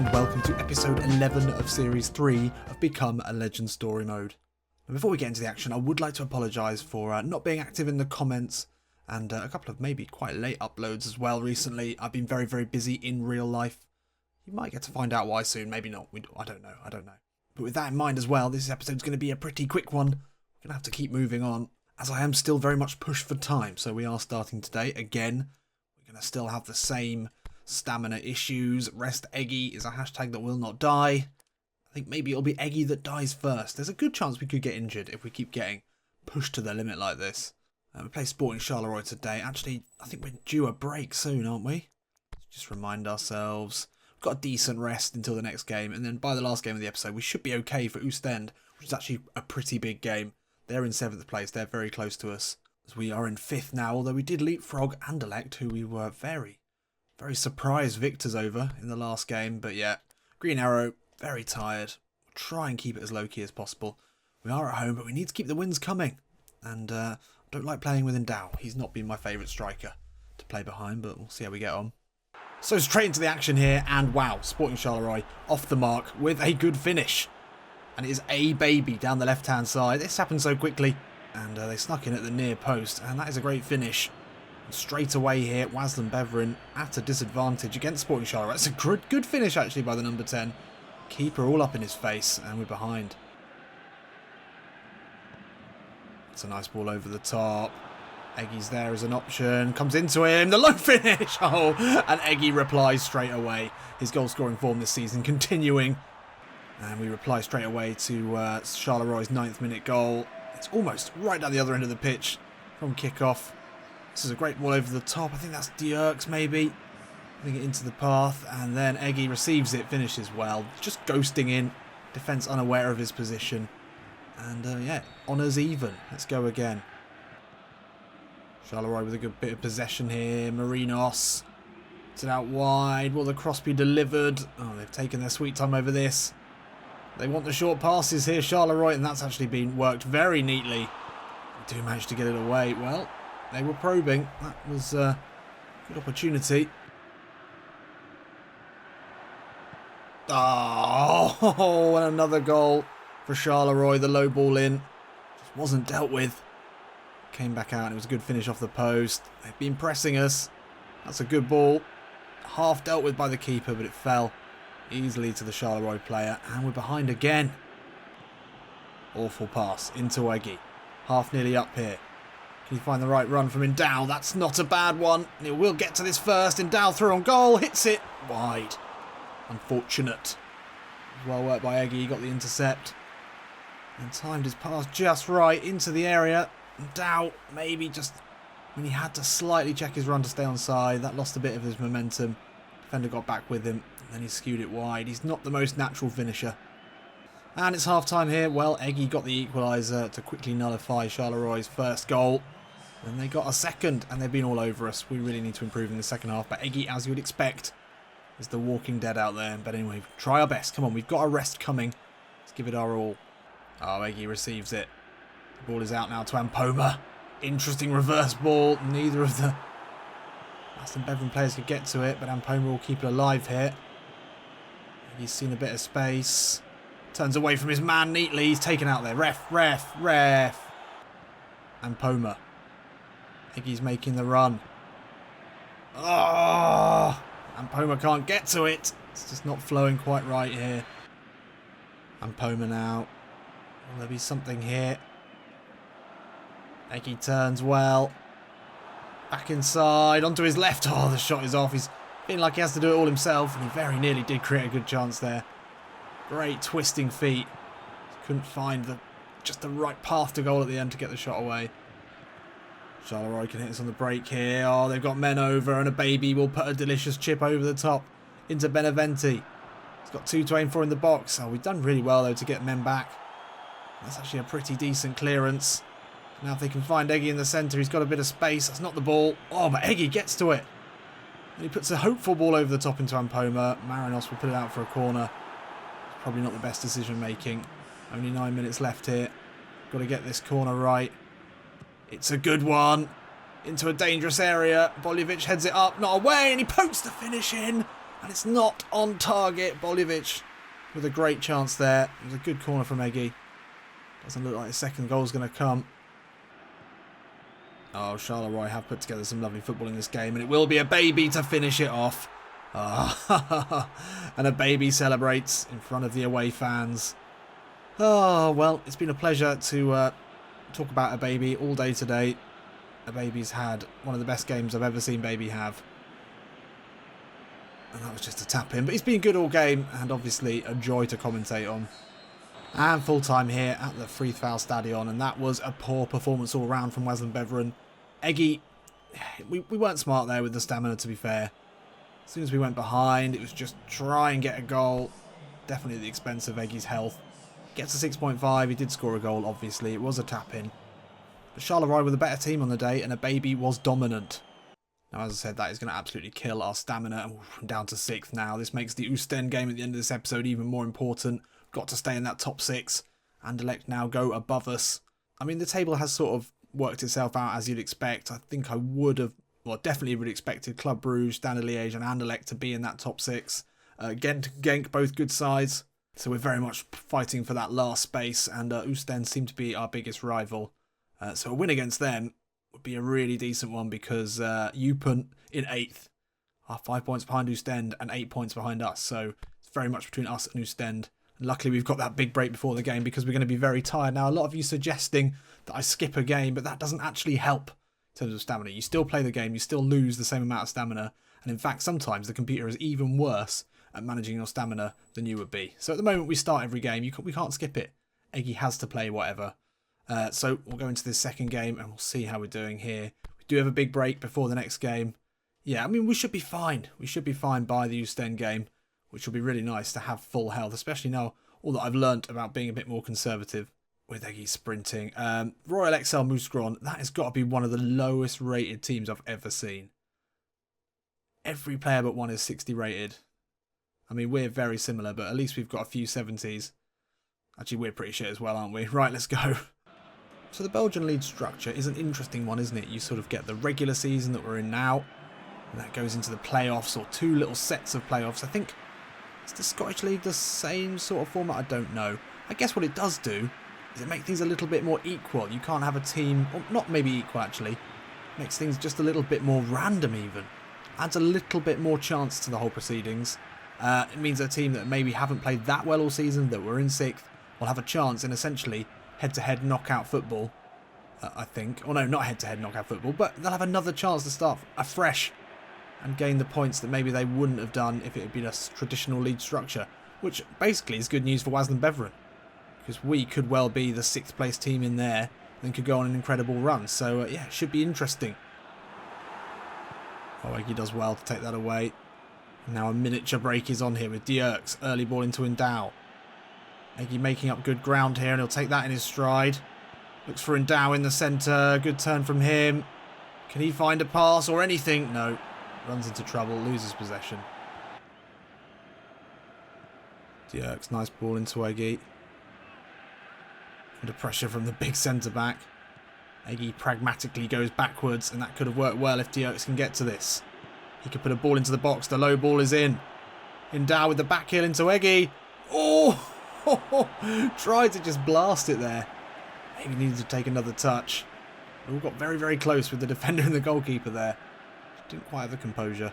and welcome to episode 11 of series 3 of Become a Legend Story Mode. And before we get into the action, I would like to apologise for not being active in the comments and a couple of maybe quite late uploads as well recently. I've been very busy in real life. You might get to find out why soon, maybe not. I don't know. But with that in mind as well, this episode's going to be a pretty quick one. We're going to have to keep moving on, as I am still very much pushed for time. So we are starting today again. We're going to still have the same stamina issues. Rest Eggy is a hashtag that will not die. I think maybe it'll be Eggy that dies first. There's a good chance we could get injured if we keep getting pushed to the limit like this. We play Sporting Charleroi today. Actually, I think we're due a break soon, aren't we? Let's just remind ourselves. We've got a decent rest until the next game. And then by the last game of the episode, we should be okay for Ostend, which is actually a pretty big game. They're in 7th place. They're very close to us. As we are in 5th now, although we did leapfrog Anderlecht, who we were very surprised victors over in the last game. But yeah, Green Arrow, very tired. We'll try and keep it as low-key as possible. We are at home, but we need to keep the wins coming. And I don't like playing with Endow. He's not been my favourite striker to play behind, but we'll see how we get on. So straight into the action here, and wow, Sporting Charleroi off the mark with a good finish. And it is a baby down the left-hand side. This happened so quickly, and they snuck in at the near post, and that is a great finish. Straight away here, Waasland-Beveren at a disadvantage against Sporting Charleroi. It's a good finish actually by the number 10. Keeper all up in his face, and we're behind. It's a nice ball over the top. Eggy's there as an option. Comes into him. The low finish. Oh, and Eggy replies straight away. His goal scoring form this season continuing. And we reply straight away to Charleroi 9th minute goal. It's almost right down the other end of the pitch from kickoff. This is a great ball over the top. I think that's Dierks maybe. Putting it into the path. And then Eggy receives it. Finishes well. Just ghosting in. Defence unaware of his position. And yeah, honours even. Let's go again. Charleroi with a good bit of possession here. Marinos. It's it out wide. Will the cross be delivered? Oh, they've taken their sweet time over this. They want the short passes here, Charleroi. And that's actually been worked very neatly. They do manage to get it away. Well, they were probing. That was a good opportunity. Oh, and another goal for Charleroi. The low ball in. Just wasn't dealt with. Came back out and it was a good finish off the post. They've been pressing us. That's a good ball. Half dealt with by the keeper, but it fell easily to the Charleroi player. And we're behind again. Awful pass into Eggy. Half nearly up here. Can he find the right run from Endow? That's not a bad one. And it will get to this first. Endow through on goal. Hits it wide. Unfortunate. Well worked by Eggy. He got the intercept. And timed his pass just right into the area. Endow maybe just when he had to slightly check his run to stay onside. That lost a bit of his momentum. Defender got back with him. And then he skewed it wide. He's not the most natural finisher. And it's half-time here. Well, Eggy got the equaliser to quickly nullify Charleroi first goal. And they got a second, and they've been all over us. We really need to improve in the second half. But Eggy, as you would expect, is the walking dead out there. But anyway, try our best. Come on, we've got a rest coming. Let's give it our all. Oh, Eggy receives it. The ball is out now to Ampoma. Interesting reverse ball. Neither of the Waasland-Beveren players could get to it, but Ampoma will keep it alive here. He's seen a bit of space. Turns away from his man neatly. He's taken out there. Ref. Ampoma. Eggy's making the run. Oh! Ampoma can't get to it. It's just not flowing quite right here. Ampoma now. Will there be something here? Eggy turns well. Back inside. Onto his left. Oh, the shot is off. He's feeling like he has to do it all himself. And he very nearly did create a good chance there. Great twisting feet. Couldn't find just the right path to goal at the end to get the shot away. Charleroi can hit us on the break here. Oh, they've got men over and a baby will put a delicious chip over the top into Beneventi. He's got 2 to aim for in the box. Oh, we've done really well though to get men back. That's actually a pretty decent clearance. Now if they can find Eggy in the centre, he's got a bit of space. That's not the ball. Oh, but Eggy gets to it. And he puts a hopeful ball over the top into Ampoma. Marinos will put it out for a corner. Probably not the best decision making. Only 9 minutes left here. Got to get this corner right. It's a good one. Into a dangerous area. Boljevic heads it up, not away, and he pokes the finish in. And it's not on target. Boljevic with a great chance there. It was a good corner from Eggy. Doesn't look like his second goal is going to come. Oh, Charleroi have put together some lovely football in this game. And it will be a baby to finish it off. Oh, and a baby celebrates in front of the away fans. Oh, well, it's been a pleasure to talk about a baby all day today. A baby's had one of the best games I've ever seen baby have. And that was just a tap in. But he's been good all game and obviously a joy to commentate on. And full time here at the Friedrichsfeld, and that was a poor performance all round from Waasland-Beveren. Eggy, we weren't smart there with the stamina, to be fair. As soon as we went behind, it was just try and get a goal. Definitely at the expense of Eggy's health. Gets a 6.5, he did score a goal, obviously. It was a tap in. But Charleroi were the better team on the day, and a baby was dominant. Now, as I said, that is going to absolutely kill our stamina. Ooh, down to 6th now. This makes the Oostende game at the end of this episode even more important. Got to stay in that top 6. Anderlecht now go above us. I mean, the table has sort of worked itself out as you'd expect. I think I would have, well, definitely would have expected Club Brugge, Standard Liège and Anderlecht to be in that top 6. Gent, Genk, both good sides. So we're very much fighting for that last space. And Oostende seem to be our biggest rival. So a win against them would be a really decent one because Eupen in 8th are 5 points behind Oostende and 8 points behind us. So it's very much between us and Oostende. Luckily, we've got that big break before the game because we're going to be very tired. Now, a lot of you suggesting that I skip a game, but that doesn't actually help in terms of stamina. You still play the game, you still lose the same amount of stamina. And in fact, sometimes the computer is even worse at managing your stamina than you would be. So at the moment, we start every game. We can't skip it. Eggy has to play whatever. So we'll go into this second game and we'll see how we're doing here. We do have a big break before the next game. Yeah, I mean, we should be fine. We should be fine by the Oostende game, which will be really nice to have full health, especially now all that I've learnt about being a bit more conservative with Eggy sprinting. Royal XL Mouscron, that has got to be one of the lowest rated teams I've ever seen. Every player but one is 60 rated. I mean, we're very similar, but at least we've got a few 70s. Actually, we're pretty shit as well, aren't we? Right, let's go. So the Belgian league structure is an interesting one, isn't it? You sort of get the regular season that we're in now, and that goes into the playoffs, or 2 little sets of playoffs. I think, is the Scottish League the same sort of format? I don't know. I guess what it does do is it make things a little bit more equal. You can't have a team, or not maybe equal actually, makes things just a little bit more random even. Adds a little bit more chance to the whole proceedings. It means a team that maybe haven't played that well all season, that were in 6th, will have a chance in essentially head-to-head knockout football, I think. Or no, not head-to-head knockout football, but they'll have another chance to start afresh and gain the points that maybe they wouldn't have done if it had been a traditional league structure, which basically is good news for Waasland-Beveren, because we could well be the 6th place team in there and could go on an incredible run. So yeah, it should be interesting. Oh, Eggy does well to take that away. Now a miniature break is on here with Dierks. Early ball into Endow. Eggy making up good ground here and he'll take that in his stride. Looks for Endow in the centre. Good turn from him. Can he find a pass or anything? No. Runs into trouble, loses possession. Dierks, nice ball into Eggy. Under pressure from the big centre-back. Eggy pragmatically goes backwards, and that could have worked well if Dierks can get to this. He could put a ball into the box, the low ball is in. Endow with the back heel into Eggy. Oh! Tried to just blast it there. Maybe needed to take another touch. We all got very, very close with the defender and the goalkeeper there. Didn't quite have the composure.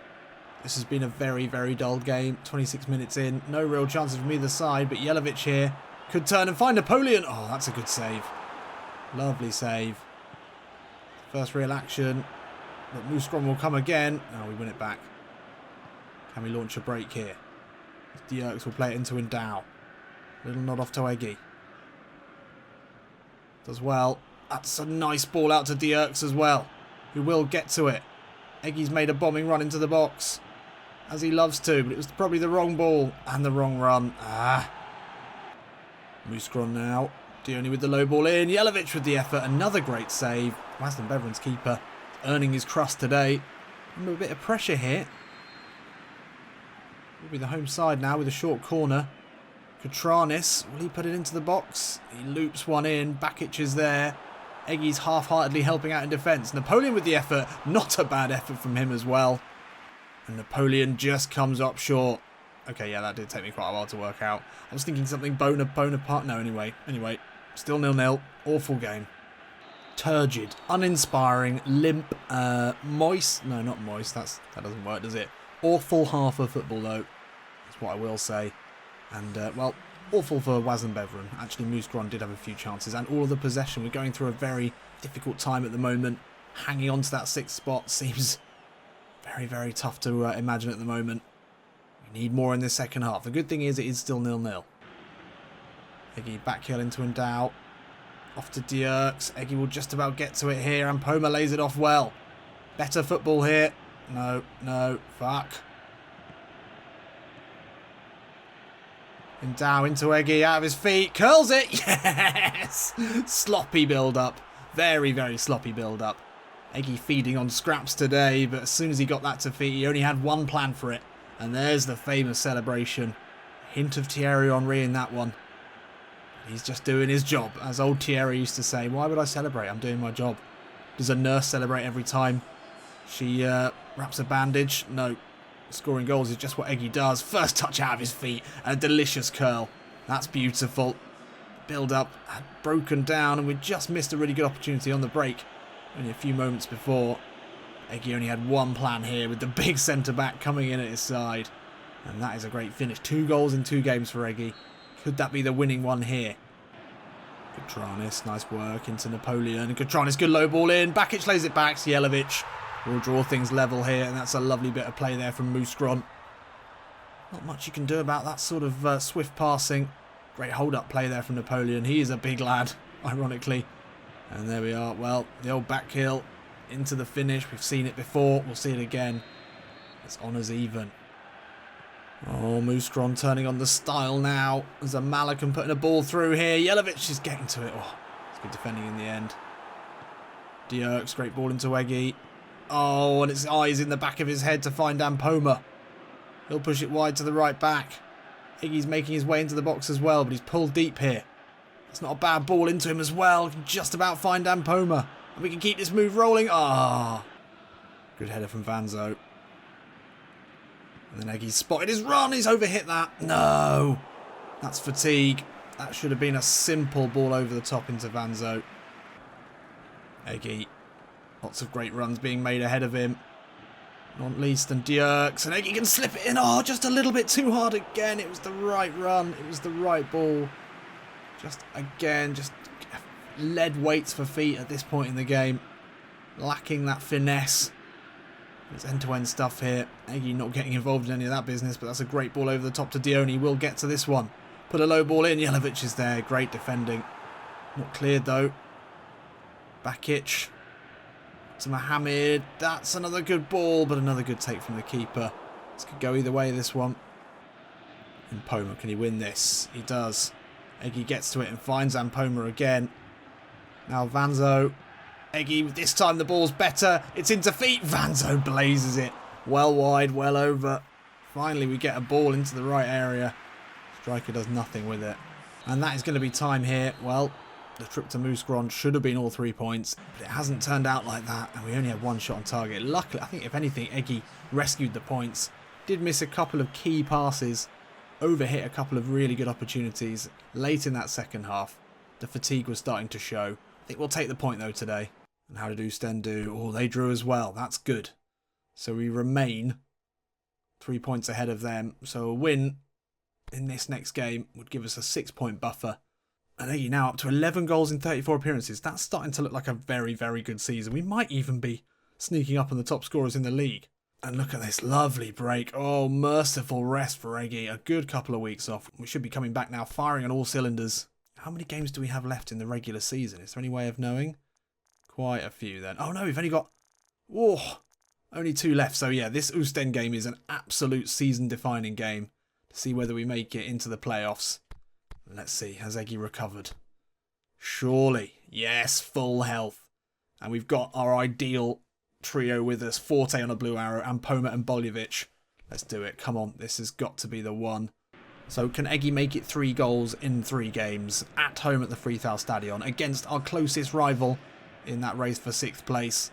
This has been a very, very dull game. 26 minutes in. No real chances from either side, but Jelic here could turn and find Napoleon. Oh, that's a good save. Lovely save. First real action. But Mouscron will come again. Oh, we win it back. Can we launch a break here? Dierks will play it into Endow. Little nod off to Eggy. Does well. That's a nice ball out to Dierks as well, who will get to it. Eggy's made a bombing run into the box, as he loves to, but it was probably the wrong ball and the wrong run. Mouscron now. Dioni with the low ball in. Jelic with the effort. Another great save. Waasland-Beveren's keeper earning his crust today. Under a bit of pressure here. Will be the home side now with a short corner. Katranis, will he put it into the box? He loops one in. Bakic is there. Eggy's half-heartedly helping out in defence. Napoleon with the effort. Not a bad effort from him as well. And Napoleon just comes up short. Okay, yeah, that did take me quite a while to work out. I was thinking something Bonaparte. No, anyway, still 0-0. Awful game. Turgid, uninspiring, limp, moist. No, not moist. That doesn't work, does it? Awful half of football, though. That's what I will say. And, well, awful for Waasland-Beveren. Actually, Moose Gron did have a few chances. And all of the possession. We're going through a very difficult time at the moment. Hanging on to that 6th spot seems very, very tough to imagine at the moment. We need more in the second half. The good thing is it is still 0-0. Eggy back heel into Endow. Off to Dierks. Eggy will just about get to it here. And Poma lays it off well. Better football here. No, fuck. Endow into Eggy, out of his feet. Curls it. Yes! Sloppy build-up. Very, very sloppy build-up. Eggy feeding on scraps today, but as soon as he got that to feet, he only had one plan for it. And there's the famous celebration. Hint of Thierry Henry in that one. He's just doing his job. As old Thierry used to say, why would I celebrate? I'm doing my job. Does a nurse celebrate every time she wraps a bandage? No. Scoring goals is just what Eggy does. First touch out of his feet and a delicious curl. That's beautiful. Build up had broken down and we just missed a really good opportunity on the break. Only a few moments before. Eggy only had one plan here with the big centre-back coming in at his side. And that is a great finish. 2 goals in 2 games for Eggy. Could that be the winning one here? Gutranis, nice work into Napoleon. Gutranis, good low ball in. Bakic lays it back. Cielevic will draw things level here. And that's a lovely bit of play there from Moose Gron. Not much you can do about that sort of swift passing. Great hold-up play there from Napoleon. He is a big lad, ironically. And there we are. Well, the old back heel into the finish. We've seen it before. We'll see it again. It's honours even. Oh, Moose Gron turning on the style now. There's a Malachan putting a ball through here. Cielevic is getting to it. Oh, it's good defending in the end. Dierks, great ball into Eggy. Oh, and his eyes in the back of his head to find Poma. He'll push it wide to the right back. Iggy's making his way into the box as well, but he's pulled deep here. It's not a bad ball into him as well. Can just about find Poma. And we can keep this move rolling. Ah, good header from Vanzo. And then Eggy's spotted his run. He's overhit that. No. That's fatigue. That should have been a simple ball over the top into Vanzo. Eggy. Lots of great runs being made ahead of him. Not least than Dierks. And Eggy can slip it in. Oh, just a little bit too hard again. It was the right run. It was the right ball. Just again, just lead weights for feet at this point in the game. Lacking that finesse. It's end-to-end stuff here. Eggy not getting involved in any of that business, but that's a great ball over the top to Dione. We'll get to this one. Put a low ball in. Cielevic is there. Great defending. Not cleared though. Bakic to Mohamed. That's another good ball, but another good take from the keeper. This could go either way, this one. And Poma, can he win this? He does. Eggy gets to it and finds Poma again. Now Vanzo. Eggy, this time the ball's better. It's into feet. Vanzo blazes it. Well wide, well over. Finally we get a ball into the right area. Striker does nothing with it. And that is going to be time here. Well, the trip to Moose Gron should have been all 3 points. But it hasn't turned out like that. And we only had one shot on target. Luckily, I think if anything, Eggy rescued the points. Did miss a couple of key passes. Overhit a couple of really good opportunities late in that second half. The fatigue was starting to show. I think we'll take the point though today. And how did Oostende do? Oh, they drew as well. That's good. So we remain 3 points ahead of them. So a win in this next game would give us a 6-point buffer. And Eggy now up to 11 goals in 34 appearances. That's starting to look like a very, very good season. We might even be sneaking up on the top scorers in the league. And look at this lovely break. Oh, merciful rest for Eggy. A good couple of weeks off. We should be coming back now, firing on all cylinders. How many games do we have left in the regular season? Is there any way of knowing? Quite a few then. Oh no, we've only got... Oh, only 2 left. So yeah, this Oostende game is an absolute season-defining game. To see whether we make it into the playoffs. Let's see, has Eggy recovered? Surely. Yes, full health. And we've got our ideal trio with us. Forte on a blue arrow, and Poma and Boljevic. Let's do it. Come on, this has got to be the one. So can Eggy make it 3 goals in 3 games at home at the Freethal Stadion against our closest rival in that race for 6th place?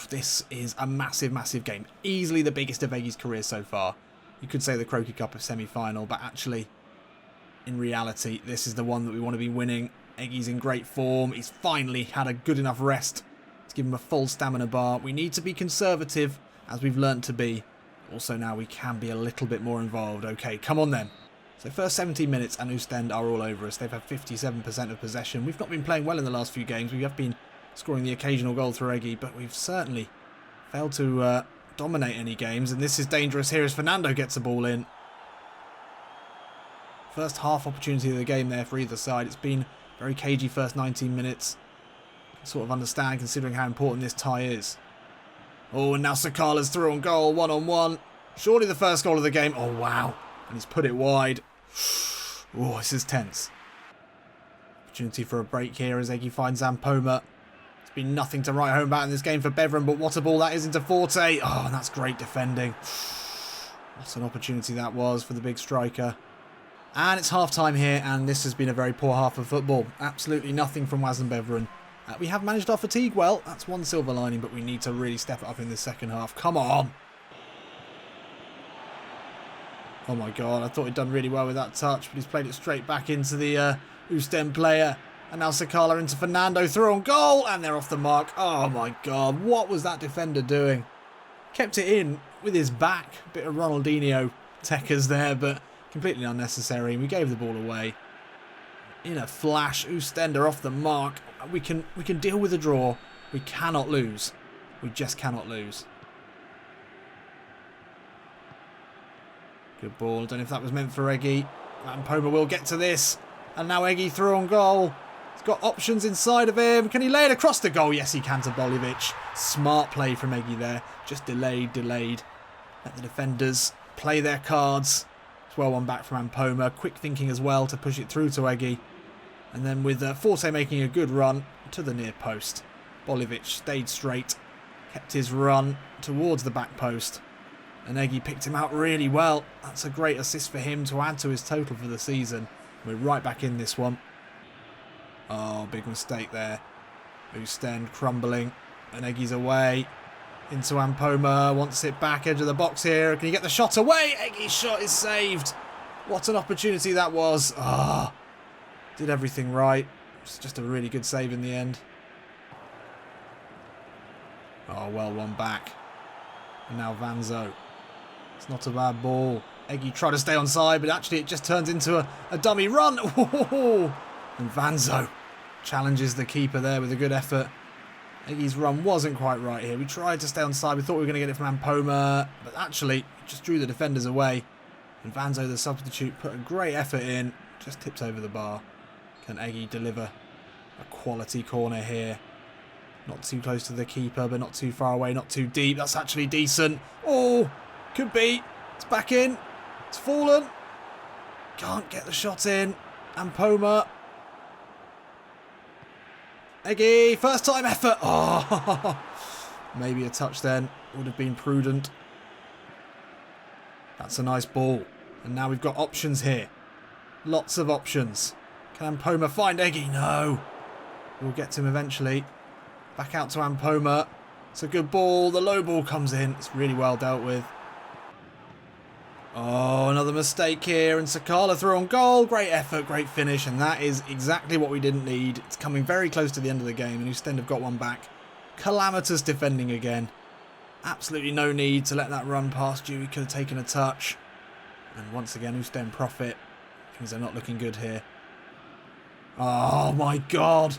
This is a massive, massive game. Easily the biggest of Eggy's career so far. You could say the Croaky Cup of semi-final, but actually, in reality, this is the one that we want to be winning. Eggy's in great form. He's finally had a good enough rest to give him a full stamina bar. We need to be conservative, as we've learnt to be. Also now we can be a little bit more involved. Okay, come on then. So first 17 minutes and Oostend are all over us. They've had 57% of possession. We've not been playing well in the last few games. We have been scoring the occasional goal through Eggy, but we've certainly failed to dominate any games. And this is dangerous here as Fernando gets the ball in. First half opportunity of the game there for either side. It's been very cagey first 19 minutes. Sort of understand considering how important this tie is. Oh, and now Sakala's through on goal, 1-on-1. Surely the first goal of the game. Oh, wow. And he's put it wide. Oh, this is tense. Opportunity for a break here as Eggy finds Zampoma. It's been nothing to write home about in this game for Beveren, but what a ball that is into Forte. Oh, and that's great defending. What an opportunity that was for the big striker. And it's half-time here, and this has been a very poor half of football. Absolutely nothing from Waasland-Beveren. We have managed our fatigue well. That's one silver lining, but we need to really step it up in the second half. Come on. Oh my god, I thought he'd done really well with that touch, but he's played it straight back into the Oostend player. And now Sakala into Fernando, through on goal, and they're off the mark. Oh my god, what was that defender doing? Kept it in with his back. Bit of Ronaldinho techers there, but completely unnecessary. We gave the ball away. In a flash, Oostend are off the mark. We can deal with a draw. We cannot lose. We just cannot lose. Good ball. Don't know if that was meant for Eggy. Zampoma will get to this. And now Eggy through on goal. He's got options inside of him. Can he lay it across the goal? Yes, he can to Bolivic. Smart play from Eggy there. Just delayed. Let the defenders play their cards. It's well one back from Zampoma. Quick thinking as well to push it through to Eggy. And then with Forte making a good run to the near post. Bolivic stayed straight. Kept his run towards the back post. And Eggy picked him out really well. That's a great assist for him to add to his total for the season. We're right back in this one. Oh, big mistake there. Oostend crumbling. And Eggy's away. Into Zampoma. Wants it back edge of the box here. Can he get the shot away? Eggy's shot is saved. What an opportunity that was. Ah. Did everything right. It's just a really good save in the end. Oh, well one back. And now Vanzo. It's not a bad ball. Eggy tried to stay on side, but actually it just turns into a dummy run. And Vanzo challenges the keeper there with a good effort. Eggy's run wasn't quite right here. We tried to stay on side. We thought we were going to get it from Zampoma, but actually just drew the defenders away. And Vanzo, the substitute, put a great effort in. Just tips over the bar. Can Eggy deliver a quality corner here? Not too close to the keeper, but not too far away, not too deep. That's actually decent. Oh, could be. It's back in. It's fallen. Can't get the shot in. Zampoma. Eggy, first time effort. Oh, maybe a touch then. Would have been prudent. That's a nice ball. And now we've got options here. Lots of options. Can Zampoma find Eggy? No. We'll get to him eventually. Back out to Zampoma. It's a good ball. The low ball comes in. It's really well dealt with. Oh, another mistake here. And Sakala through on goal. Great effort, great finish. And that is exactly what we didn't need. It's coming very close to the end of the game. And Oostend have got one back. Calamitous defending again. Absolutely no need to let that run past you. He could have taken a touch. And once again, Oostend profit. Things are not looking good here. Oh my god.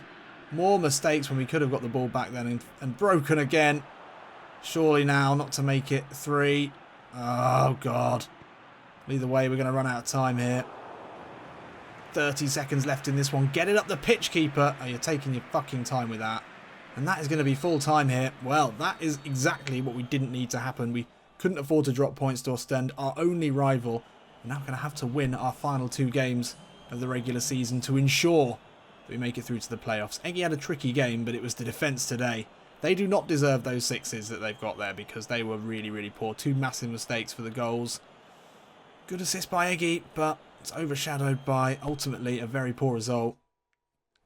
More mistakes when we could have got the ball back then and broken again. Surely now not to make it 3. Oh god. Either way, we're going to run out of time here. 30 seconds left in this one. Get it up the pitch, keeper. Oh, you're taking your fucking time with that. And that is going to be full time here. Well, that is exactly what we didn't need to happen. We couldn't afford to drop points to Oostend, our only rival. We're now going to have to win our final 2 games of the regular season to ensure that we make it through to the playoffs. Eggy had a tricky game, but it was the defence today. They do not deserve those 6s that they've got there because they were really, really poor. 2 massive mistakes for the goals. Good assist by Eggy, but it's overshadowed by, ultimately, a very poor result.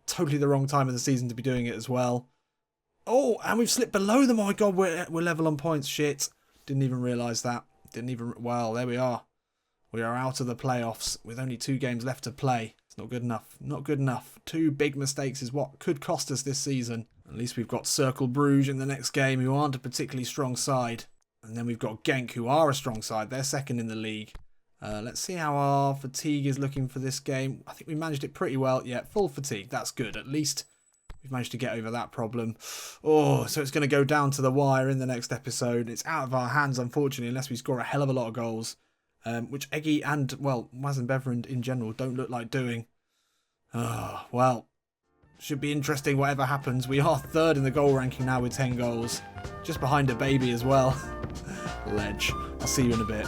Totally the wrong time of the season to be doing it as well. Oh, and we've slipped below them. Oh my god, we're level on points. Shit. Didn't even realise that. Well, there we are. We are out of the playoffs with only 2 games left to play. It's not good enough. Not good enough. 2 big mistakes is what could cost us this season. At least we've got Cercle Bruges in the next game, who aren't a particularly strong side. And then we've got Genk, who are a strong side. They're second in the league. Let's see how our fatigue is looking for this game. I think we managed it pretty well. Yeah, full fatigue. That's good. At least we've managed to get over that problem. Oh, so it's going to go down to the wire in the next episode. It's out of our hands, unfortunately, unless we score a hell of a lot of goals. Which Eggy and, well, Waasland-Beveren in general don't look like doing. Oh, well, should be interesting whatever happens. We are 3rd in the goal ranking now with 10 goals. Just behind a baby as well. Ledge. I'll see you in a bit.